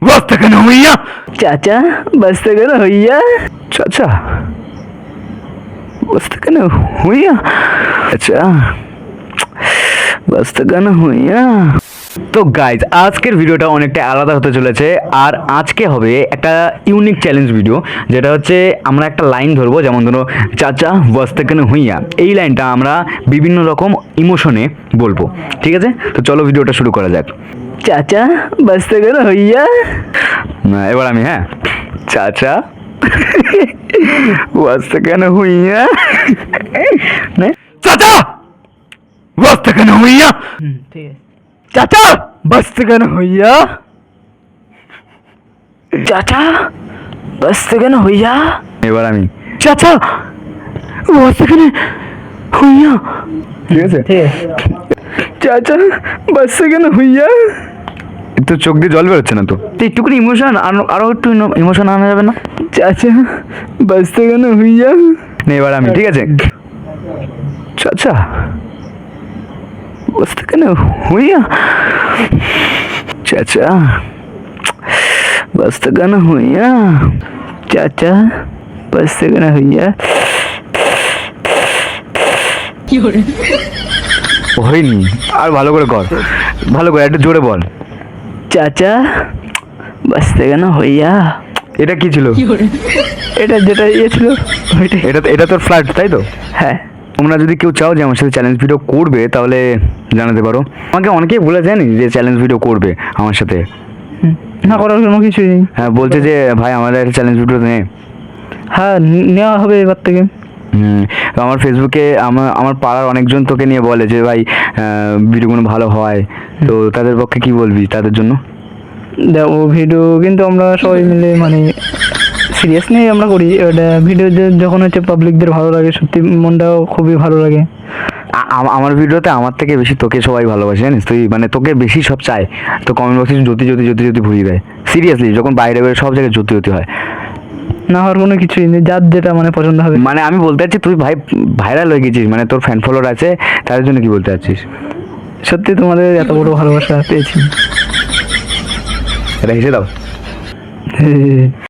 बस तक न हुई चाचा बस तक न भैया। चाचा बस तक न हुई अच्छा बस तक न हुई তো গাইজ আজকের ভিডিওটা অনেকটা আলাদা হতে চলেছে আর আজকে হবে একটা ইউনিক চ্যালেঞ্জ ভিডিও যেটা হচ্ছে আমরা একটা লাইন ধরবো যেমন ধরো চাচা বসতে কেন হইয়া এই লাইনটা আমরা বিভিন্ন রকম ইমোশনে বলবো ঠিক আছে তো চলো ভিডিওটা শুরু করা যাক चाचा बस तक न भैया। এবার আমি হ্যাঁ চাচা বসতে কেন হইয়া চাচা বসতে কেন হইয়া ठीक है। চাচা बस तक न हुई चाचा बस तक न भैया। এবার আমি চাচা বসতে কেন হইয়া ঠিক আছে ठीक है। चाचा बस तक न भैया। তো চোখ দিয়ে জল বেরোচ্ছে না তো একটু করে ইমোশন আরো একটু ইমোশন আনা যাবে না चाचा बस तक न भैया। এবার আমি ঠিক আছে চাচা বসতে কেন হইয়া চাচা বসতে কেন হইয়া चाचा बस तक न भैया। হয়নি আর ভালো করে কর ভালো করে একটু জোরে বল चाचा बस तक न भैया। এটা কি ছিল এটা যেটা ইয়ে ছিল ওইটাই। এটা তোর ফ্ল্যাট তাই তো হ্যাঁ তোমরা যদি কেউ চাও যে আমার সাথে চ্যালেঞ্জ ভিডিও করবে তাহলে জানাতে পারো আমাকে অনেকেই বলে জানি যে চ্যালেঞ্জ ভিডিও করবে আমার সাথে না করার কোনো কিছুই নেই। হ্যাঁ বলছে যে ভাই আমাদের একটা চ্যালেঞ্জ ভিডিও নে হ্যাঁ নেওয়া হবে এবার থেকে। আমার ফেসবুকে আমার পাড়ার অনেকজন তোকে নিয়ে বলে যে ভাই ভিডিওগুলো ভালো হয় তো তাদের পক্ষে কি বলবি তাদের জন্য দেখো ভিডিও কিন্তু আমরা সবাই মিলে মানে সিরিয়াস নিয়ে আমরা করি ওটা ভিডিও যখন হচ্ছে পাবলিকদের ভালো লাগে সত্যি মনটাও খুবই ভালো লাগে। আমার ভিডিওতে আমার থেকে বেশি তোকে সবাই ভালোবাসে জানিস তুই মানে তোকে বেশি সব চায় তো কমেন্ট বক্সে জ্যোতি ভুলিয়ে দেয় সিরিয়াসলি যখন বাইরে বাইরে সব জায়গায় জ্যোতি হয় না হওয়ার কোনো কিছুই নেই যার যেটা মানে পছন্দ হবে। মানে আমি বলতে চাচ্ছি তুই ভাই ভাইরাল হয়ে গেছিস মানে তোর ফ্যান ফলোয়ার আছে তাদের জন্য কি বলতে চাচ্ছিস সত্যি তোমাদের এত বড় ভালোবাসা পেয়েছি। এটা হেসে দাও